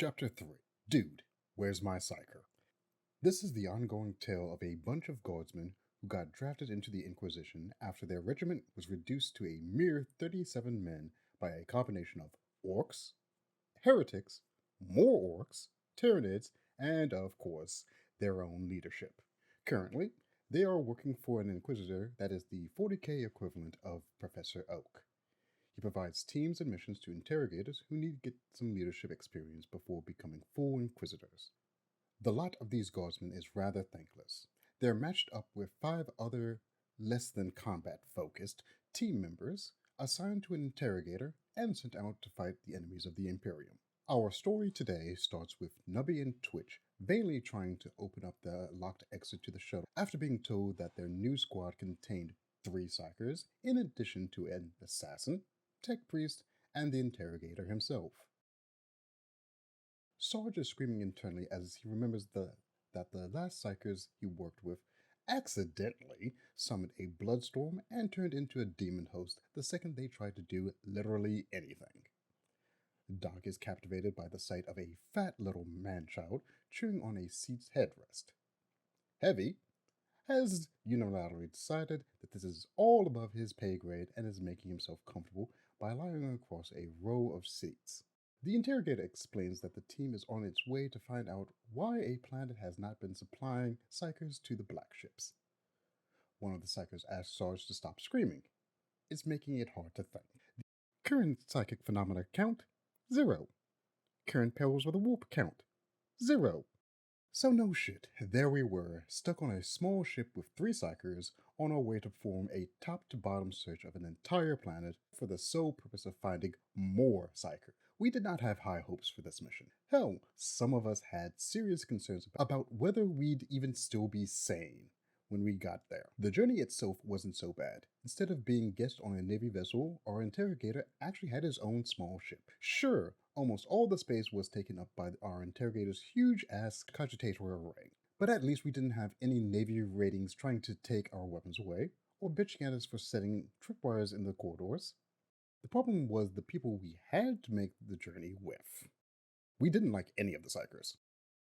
Chapter 3 Dude, Where's My Psyker? This is the ongoing tale of a bunch of Guardsmen who got drafted into the Inquisition after their regiment was reduced to a mere 37 men by a combination of orcs, heretics, more orcs, Tyranids, and, of course, their own leadership. Currently, they are working for an Inquisitor that is the 40k equivalent of Professor Oak. He provides teams and missions to interrogators who need to get some leadership experience before becoming full Inquisitors. The lot of these Guardsmen is rather thankless. They're matched up with 5 other less than combat-focused team members assigned to an interrogator and sent out to fight the enemies of the Imperium. Our story today starts with Nubby and Twitch vainly trying to open up the locked exit to the shuttle after being told that their new squad contained 3 Psykers in addition to an assassin, tech priest, and the interrogator himself. Sarge is screaming internally as he remembers that the last Psykers he worked with accidentally summoned a bloodstorm and turned into a demon host the second they tried to do literally anything. Doc is captivated by the sight of a fat little man-child chewing on a seat's headrest. Heavy has unilaterally decided that this is all above his pay grade and is making himself comfortable by lying across a row of seats. The interrogator explains that the team is on its way to find out why a planet has not been supplying Psykers to the black ships. One of the Psykers asks Sarge to stop screaming. It's making it hard to think. The current psychic phenomena count, 0. Current perils of the warp count, 0. So no shit, there we were, stuck on a small ship with 3 Psykers on our way to perform a top-to-bottom search of an entire planet for the sole purpose of finding more Psyker. We did not have high hopes for this mission. Hell, some of us had serious concerns about whether we'd even still be sane when we got there. The journey itself wasn't so bad. Instead of being guest on a Navy vessel, our interrogator actually had his own small ship. Sure, almost all the space was taken up by our interrogator's huge-ass cogitator array. But at least we didn't have any Navy ratings trying to take our weapons away, or bitching at us for setting tripwires in the corridors. The problem was the people we had to make the journey with. We didn't like any of the Psykers.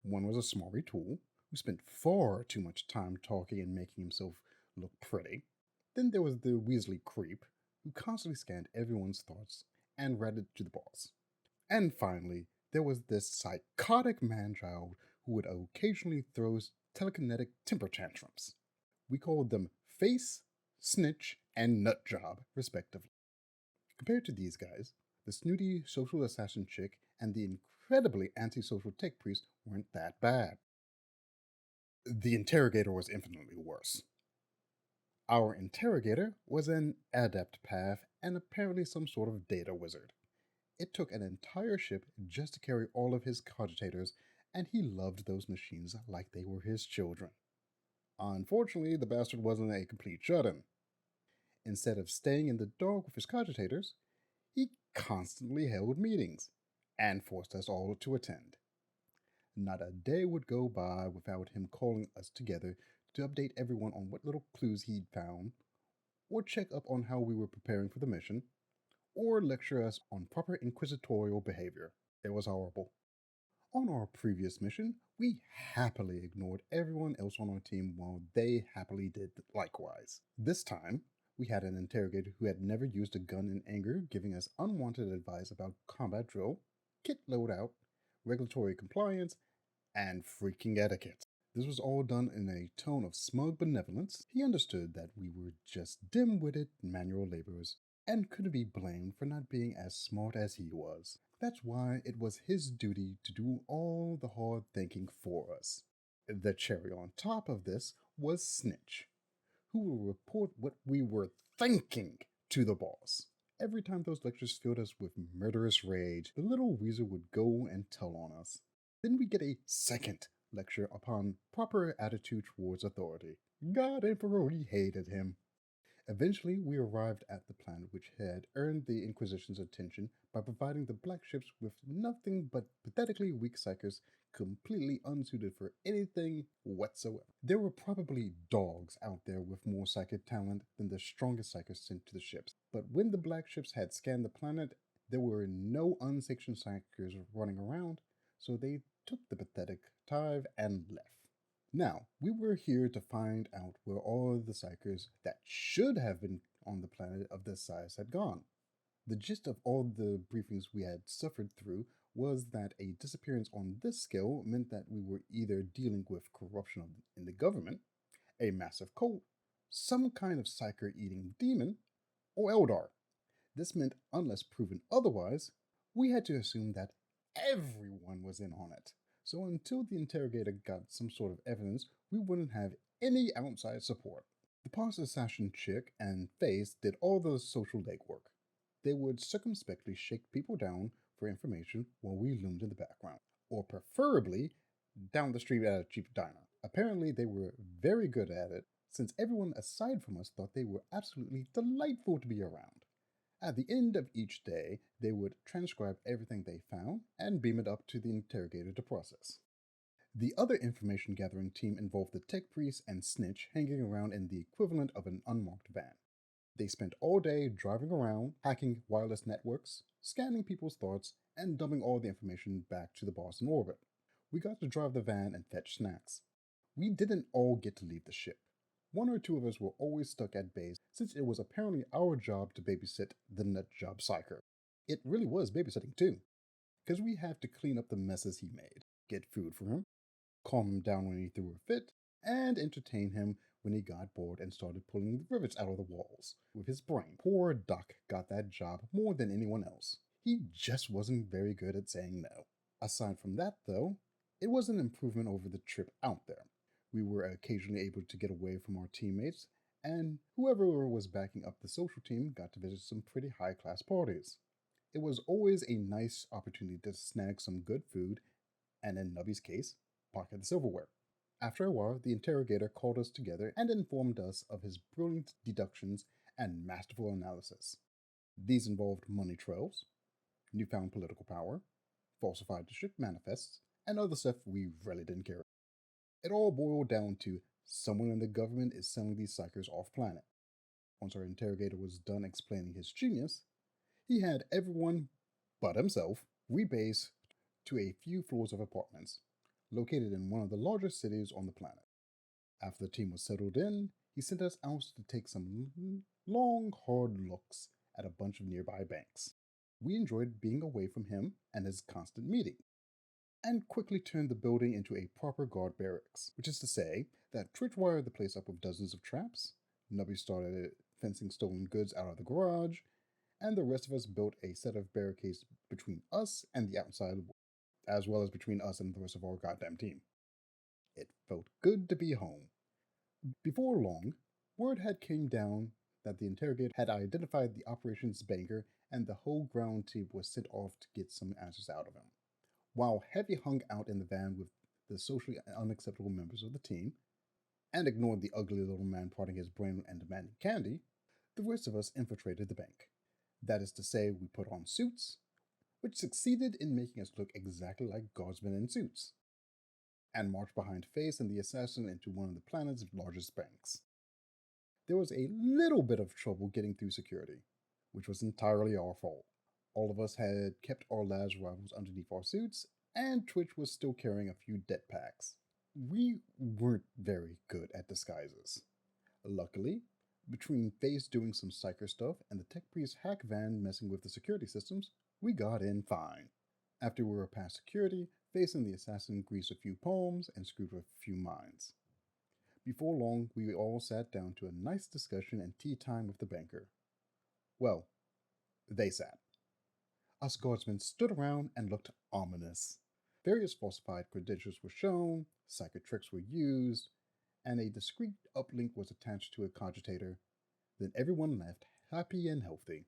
One was a smarmy tool, who spent far too much time talking and making himself look pretty. Then there was the Weasley creep, who constantly scanned everyone's thoughts and read it to the boss. And finally, there was this psychotic man-child who would occasionally throw telekinetic temper tantrums. We called them Face, Snitch, and Nutjob, respectively. Compared to these guys, the snooty social assassin chick and the incredibly antisocial tech priest weren't that bad. The interrogator was infinitely worse. Our interrogator was an adept path and apparently some sort of data wizard. It took an entire ship just to carry all of his cogitators, and he loved those machines like they were his children. Unfortunately, the bastard wasn't a complete shut-in. Instead of staying in the dark with his cogitators, he constantly held meetings and forced us all to attend. Not a day would go by without him calling us together to update everyone on what little clues he'd found, or check up on how we were preparing for the mission, or lecture us on proper inquisitorial behavior. It was horrible. On our previous mission, we happily ignored everyone else on our team while they happily did likewise. This time, we had an interrogator who had never used a gun in anger giving us unwanted advice about combat drill, kit loadout, regulatory compliance, and freaking etiquette. This was all done in a tone of smug benevolence. He understood that we were just dim-witted manual laborers and couldn't be blamed for not being as smart as he was. That's why it was his duty to do all the hard thinking for us. The cherry on top of this was Snitch, who will report what we were thinking to the boss. Every time those lectures filled us with murderous rage, the little weasel would go and tell on us. Then we get a second lecture upon proper attitude towards authority. God Emperor, we hated him. Eventually, we arrived at the planet which had earned the Inquisition's attention by providing the black ships with nothing but pathetically weak Psykers completely unsuited for anything whatsoever. There were probably dogs out there with more psychic talent than the strongest Psykers sent to the ships. But when the black ships had scanned the planet, there were no unsanctioned Psykers running around, so they took the pathetic tithe and left. Now, we were here to find out where all the Psychers that should have been on the planet of this size had gone. The gist of all the briefings we had suffered through was that a disappearance on this scale meant that we were either dealing with corruption in the government, a massive cult, some kind of Psyker eating demon, or Eldar. This meant, unless proven otherwise, we had to assume that everyone was in on it. So until the interrogator got some sort of evidence, we wouldn't have any outside support. The past assassin chick and Face did all the social legwork. They would circumspectly shake people down for information while we loomed in the background, or preferably down the street at a cheap diner. Apparently, they were very good at it, since everyone aside from us thought they were absolutely delightful to be around. At the end of each day, they would transcribe everything they found and beam it up to the interrogator to process. The other information gathering team involved the tech priest and snitch hanging around in the equivalent of an unmarked van. They spent all day driving around, hacking wireless networks, scanning people's thoughts, and dumping all the information back to the boss in orbit. We got to drive the van and fetch snacks. We didn't all get to leave the ship. One or two of us were always stuck at base, since it was apparently our job to babysit the nutjob Psyker. It really was babysitting too, because we had to clean up the messes he made, get food for him, calm him down when he threw a fit, and entertain him when he got bored and started pulling the rivets out of the walls with his brain. Poor Doc got that job more than anyone else. He just wasn't very good at saying no. Aside from that, though, it was an improvement over the trip out there. We were occasionally able to get away from our teammates, and whoever was backing up the social team got to visit some pretty high-class parties. It was always a nice opportunity to snag some good food, and in Nubby's case, pocket the silverware. After a while, the interrogator called us together and informed us of his brilliant deductions and masterful analysis. These involved money trails, newfound political power, falsified ship manifests, and other stuff we really didn't care. It all boiled down to someone in the government is selling these psychers off planet. Once our interrogator was done explaining his genius, he had everyone but himself rebase to a few floors of apartments, located in one of the largest cities on the planet. After the team was settled in, he sent us out to take some long, hard looks at a bunch of nearby banks. We enjoyed being away from him and his constant meeting, and quickly turned the building into a proper guard barracks, which is to say that Twitch wired the place up with dozens of traps, Nubby started fencing stolen goods out of the garage, and the rest of us built a set of barricades between us and the outside world, as well as between us and the rest of our goddamn team. It felt good to be home. Before long, word had came down that the interrogator had identified the operations banker, and the whole ground team was sent off to get some answers out of him. While Heavy hung out in the van with the socially unacceptable members of the team, and ignored the ugly little man prodding his brain and demanding candy, the rest of us infiltrated the bank. That is to say, we put on suits, which succeeded in making us look exactly like Guardsmen in suits, and marched behind Face and the assassin into one of the planet's largest banks. There was a little bit of trouble getting through security, which was entirely our fault. All of us had kept our labs rifles underneath our suits, and Twitch was still carrying a few det packs. We weren't very good at disguises. Luckily, between Face doing some Psyker stuff and the tech priest hack van messing with the security systems, we got in fine. After we were past security, Face and the assassin greased a few palms and screwed with a few mines. Before long, we all sat down to a nice discussion and tea time with the banker. Well, they sat. Us guardsmen stood around and looked ominous. Various falsified credentials were shown, psychic tricks were used, and a discreet uplink was attached to a cogitator. Then everyone left happy and healthy.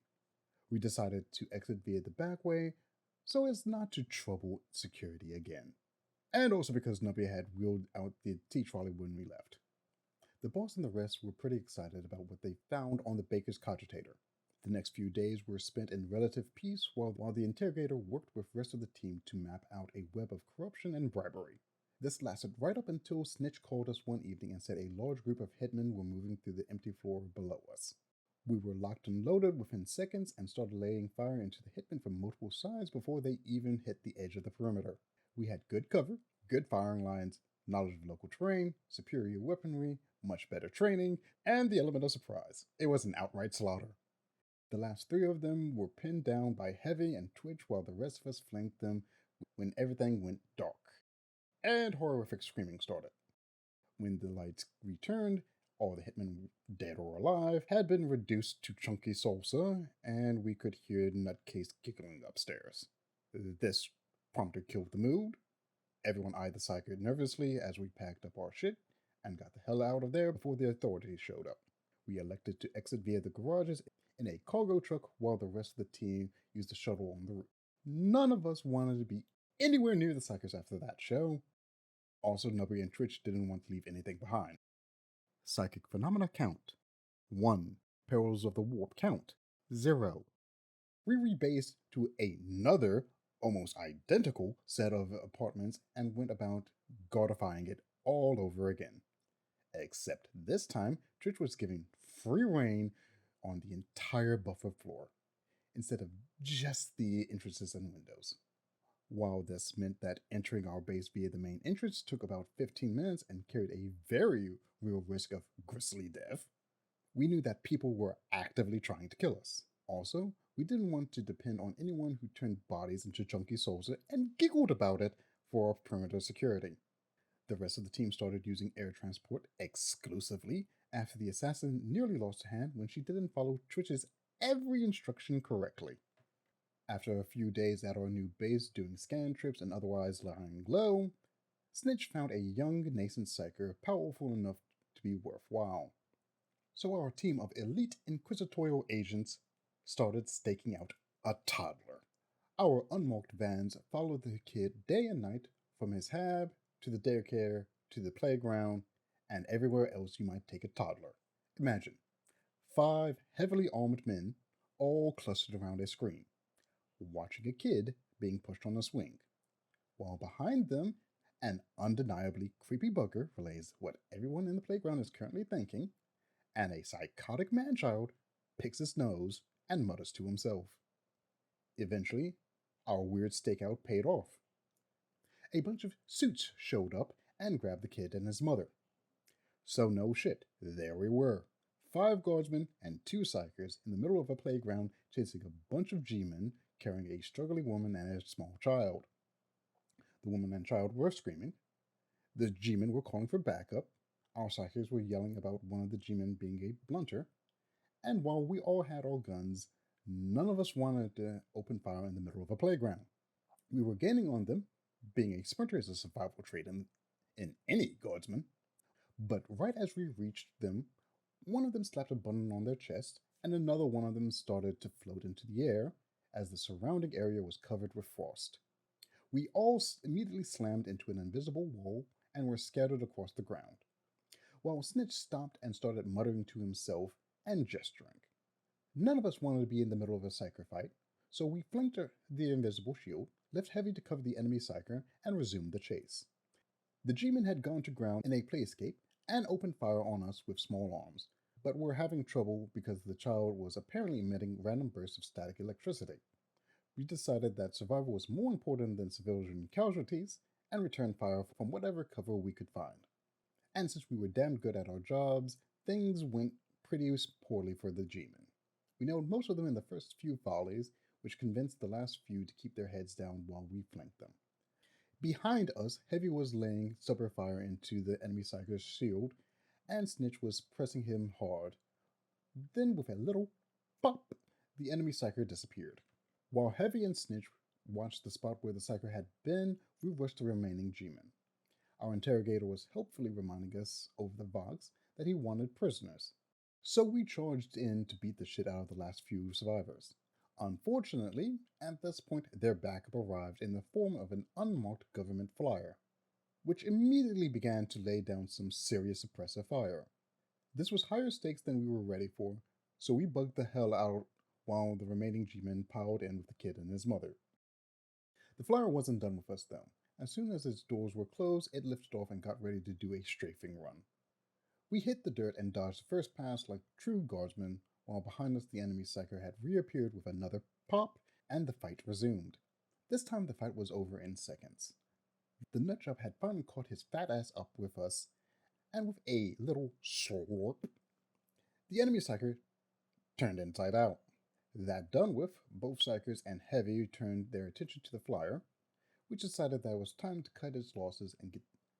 We decided to exit via the back way so as not to trouble security again. And also because Nubby had wheeled out the tea trolley when we left. The boss and the rest were pretty excited about what they found on the baker's cogitator. The next few days were spent in relative peace while the interrogator worked with the rest of the team to map out a web of corruption and bribery. This lasted right up until Snitch called us one evening and said a large group of hitmen were moving through the empty floor below us. We were locked and loaded within seconds and started laying fire into the hitmen from multiple sides before they even hit the edge of the perimeter. We had good cover, good firing lines, knowledge of local terrain, superior weaponry, much better training, and the element of surprise. It was an outright slaughter. The last three of them were pinned down by Heavy and Twitch while the rest of us flanked them when everything went dark. And horrific screaming started. When the lights returned, all the hitmen, dead or alive, had been reduced to chunky salsa, and we could hear Nutcase giggling upstairs. This promptly killed the mood. Everyone eyed the Psyker nervously as we packed up our shit and got the hell out of there before the authorities showed up. We elected to exit via the garages in a cargo truck while the rest of the team used the shuttle on the roof. None of us wanted to be anywhere near the Psykers after that show. Also, Nubby and Twitch didn't want to leave anything behind. Psychic phenomena count 1. Perils of the warp count 0. We rebased to another, almost identical set of apartments and went about godifying it all over again. Except this time, Twitch was giving free reign on the entire buffer floor, instead of just the entrances and windows. While this meant that entering our base via the main entrance took about 15 minutes and carried a very real risk of grisly death, we knew that people were actively trying to kill us. Also, we didn't want to depend on anyone who turned bodies into chunky salsa and giggled about it for our perimeter security. The rest of the team started using air transport exclusively after the assassin nearly lost a hand when she didn't follow Twitch's every instruction correctly. After a few days at our new base doing scan trips and otherwise lying low, Snitch found a young nascent psyker powerful enough to be worthwhile. So our team of elite inquisitorial agents started staking out a toddler. Our unmarked vans followed the kid day and night from his hab to the daycare to the playground and everywhere else you might take a toddler. Imagine 5 heavily armed men all clustered around a screen, watching a kid being pushed on a swing, while behind them an undeniably creepy bugger relays what everyone in the playground is currently thinking, and a psychotic manchild picks his nose and mutters to himself. Eventually, our weird stakeout paid off. A bunch of suits showed up and grabbed the kid and his mother. So no shit, there we were. 5 guardsmen and 2 psychers in the middle of a playground chasing a bunch of G-men carrying a struggling woman and a small child. The woman and child were screaming. The G-men were calling for backup. Our psychers were yelling about one of the G-men being a blunter. And while we all had our guns, none of us wanted to open fire in the middle of a playground. We were gaining on them. Being a sprinter is a survival trait in any guardsman. But right as we reached them, one of them slapped a button on their chest, and another one of them started to float into the air as the surrounding area was covered with frost. We all immediately slammed into an invisible wall and were scattered across the ground, while Snitch stopped and started muttering to himself and gesturing. None of us wanted to be in the middle of a psyker fight, so we flanked the invisible shield, left Heavy to cover the enemy psyker, and resumed the chase. The G-men had gone to ground in a playscape and opened fire on us with small arms, but were having trouble because the child was apparently emitting random bursts of static electricity. We decided that survival was more important than civilian casualties and returned fire from whatever cover we could find. And since we were damn good at our jobs, things went pretty poorly for the G-men. We nailed most of them in the first few volleys, which convinced the last few to keep their heads down while we flanked them. Behind us, Heavy was laying stubber fire into the enemy psyker's shield, and Snitch was pressing him hard. Then, with a little pop, the enemy psyker disappeared. While Heavy and Snitch watched the spot where the psyker had been, we rushed the remaining G-men. Our interrogator was helpfully reminding us over the Vox that he wanted prisoners. So we charged in to beat the shit out of the last few survivors. Unfortunately, at this point, their backup arrived in the form of an unmarked government flyer, which immediately began to lay down some serious suppressive fire. This was higher stakes than we were ready for, so we bugged the hell out while the remaining G-men piled in with the kid and his mother. The flyer wasn't done with us though. As soon as its doors were closed, it lifted off and got ready to do a strafing run. We hit the dirt and dodged the first pass like true guardsmen, while behind us the enemy psyker had reappeared with another pop, and the fight resumed. This time the fight was over in seconds. The nutjob had finally caught his fat ass up with us, and with a little slurp, the enemy Psyker turned inside out. That done with, both Psykers and Heavy turned their attention to the flyer, which decided that it was time to cut its losses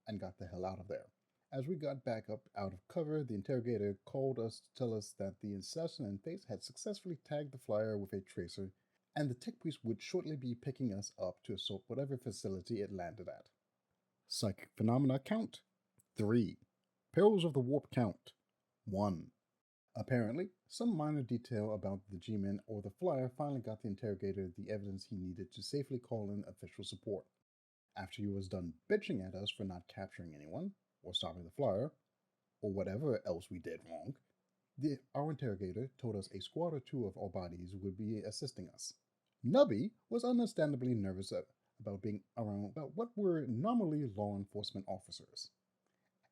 and got the hell out of there. As we got back up out of cover, the interrogator called us to tell us that the assassin in face had successfully tagged the flyer with a tracer, and the tech priest would shortly be picking us up to assault whatever facility it landed at. Psychic phenomena count 3. Perils of the warp count 1. Apparently, some minor detail about the G-Men or the flyer finally got the interrogator the evidence he needed to safely call in official support. After he was done bitching at us for not capturing anyone, or stopping the flyer, or whatever else we did wrong, our interrogator told us a squad or two of our bodies would be assisting us. Nubby was understandably nervous about being around about what were normally law enforcement officers.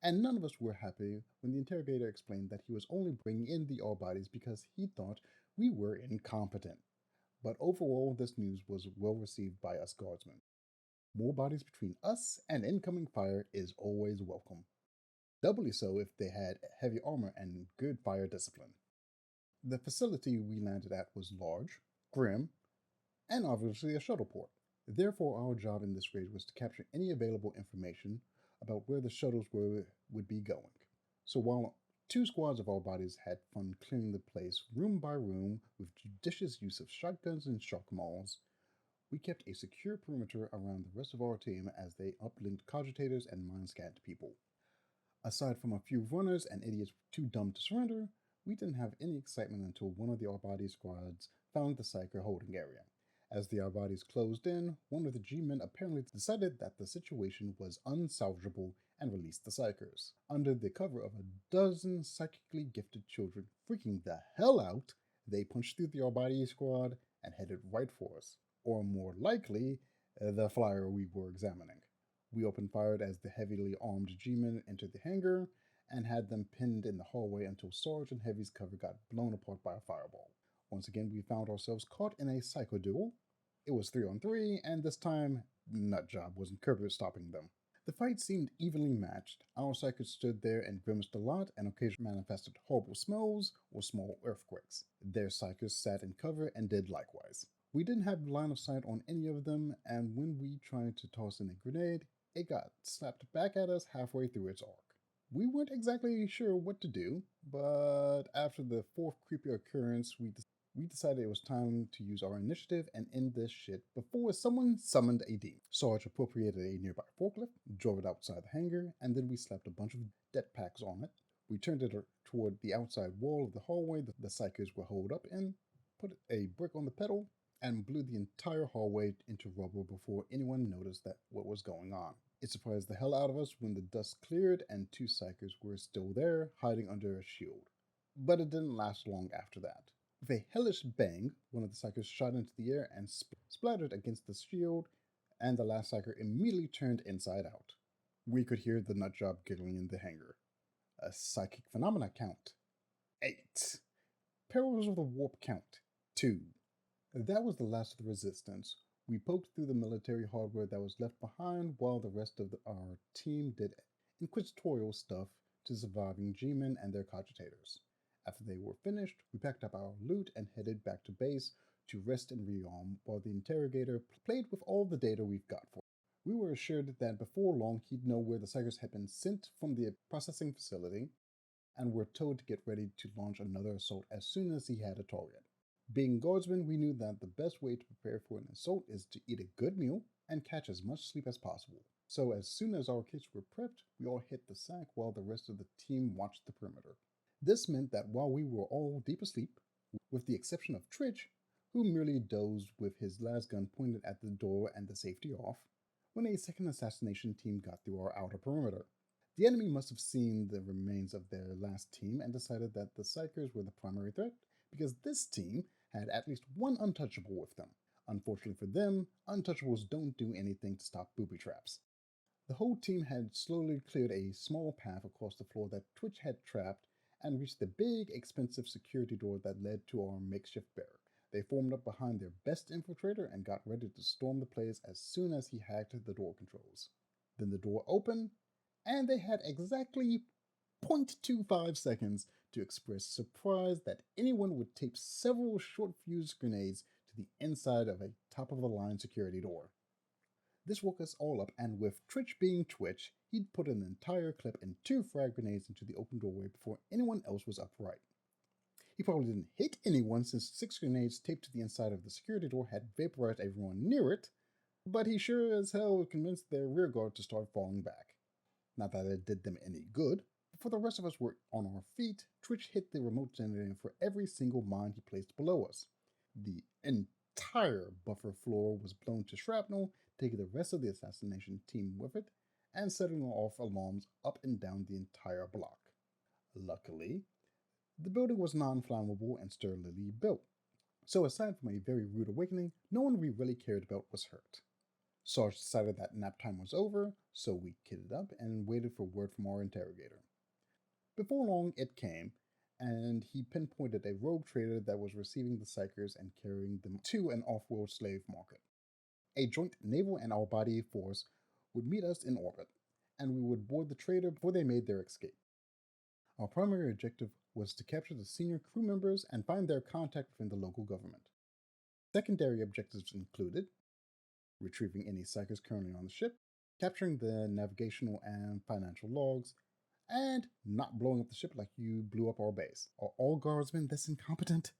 And none of us were happy when the interrogator explained that he was only bringing in the all bodies because he thought we were incompetent. But overall, this news was well received by us guardsmen. More bodies between us and incoming fire is always welcome. Doubly so if they had heavy armor and good fire discipline. The facility we landed at was large, grim, and obviously a shuttle port. Therefore, our job in this raid was to capture any available information about where the shuttles would be going. So while 2 squads of our bodies had fun clearing the place room by room with judicious use of shotguns and shock mauls, we kept a secure perimeter around the rest of our team as they uplinked cogitators and mind-scanned people. Aside from a few runners and idiots too dumb to surrender, we didn't have any excitement until one of the Arbati squads found the Psyker holding area. As the Arbatis closed in, one of the G-men apparently decided that the situation was unsalvageable and released the Psykers. Under the cover of a dozen psychically gifted children freaking the hell out, they punched through the Arbati squad and headed right for us. Or more likely, the flyer we were examining. We opened fire as the heavily armed G-men entered the hangar and had them pinned in the hallway until Sarge and Heavy's cover got blown apart by a fireball. Once again, we found ourselves caught in a psycho duel. It was 3-on-3, and this time, Nutjob wasn't Kerber stopping them. The fight seemed evenly matched. Our psychers stood there and grimaced a lot and occasionally manifested horrible smells or small earthquakes. Their psychers sat in cover and did likewise. We didn't have line of sight on any of them, and when we tried to toss in a grenade, it got slapped back at us halfway through its arc. We weren't exactly sure what to do, but after the 4th creepy occurrence, we decided it was time to use our initiative and end this shit before someone summoned a demon. Sarge appropriated a nearby forklift, drove it outside the hangar, and then we slapped a bunch of det packs on it. We turned it toward the outside wall of the hallway the Psykers were holed up in, put a brick on the pedal, and blew the entire hallway into rubble before anyone noticed what was going on. It surprised the hell out of us when the dust cleared and 2 Psykers were still there, hiding under a shield. But it didn't last long after that. With a hellish bang, one of the Psykers shot into the air and splattered against the shield, and the last Psyker immediately turned inside out. We could hear the nutjob giggling in the hangar. A psychic phenomena count 8. Perils of the warp count 2. That was the last of the resistance. We poked through the military hardware that was left behind while the rest of our team did inquisitorial stuff to surviving G-men and their cogitators. After they were finished, we packed up our loot and headed back to base to rest and rearm while the interrogator played with all the data we've got for him. We were assured that before long he'd know where the Psykers had been sent from the processing facility, and were told to get ready to launch another assault as soon as he had a target. Being guardsmen, we knew that the best way to prepare for an assault is to eat a good meal and catch as much sleep as possible. So as soon as our kits were prepped, we all hit the sack while the rest of the team watched the perimeter. This meant that while we were all deep asleep, with the exception of Tritch, who merely dozed with his las gun pointed at the door and the safety off, when a second assassination team got through our outer perimeter. The enemy must have seen the remains of their last team and decided that the Psykers were the primary threat, because this team had at least one untouchable with them. Unfortunately for them, untouchables don't do anything to stop booby traps. The whole team had slowly cleared a small path across the floor that Twitch had trapped and reached the big, expensive security door that led to our makeshift barrack. They formed up behind their best infiltrator and got ready to storm the place as soon as he hacked the door controls. Then the door opened, and they had exactly 0.25 seconds to express surprise that anyone would tape several short-fuse grenades to the inside of a top-of-the-line security door. This woke us all up, and with Twitch being Twitch, he'd put an entire clip and 2 frag grenades into the open doorway before anyone else was upright. He probably didn't hit anyone since 6 grenades taped to the inside of the security door had vaporized everyone near it, but he sure as hell convinced their rear guard to start falling back. Not that it did them any good. Before the rest of us were on our feet, Twitch hit the remote generator for every single mine he placed below us. The entire buffer floor was blown to shrapnel, taking the rest of the assassination team with it, and setting off alarms up and down the entire block. Luckily, the building was non-flammable and sturdily built, so aside from a very rude awakening, no one we really cared about was hurt. Sarge decided that nap time was over, so we kitted up and waited for word from our interrogator. Before long, it came, and he pinpointed a rogue trader that was receiving the Psykers and carrying them to an off-world slave market. A joint naval and our body force would meet us in orbit, and we would board the trader before they made their escape. Our primary objective was to capture the senior crew members and find their contact within the local government. Secondary objectives included retrieving any Psykers currently on the ship, capturing the navigational and financial logs, and not blowing up the ship like you blew up our base. Are all guardsmen this incompetent?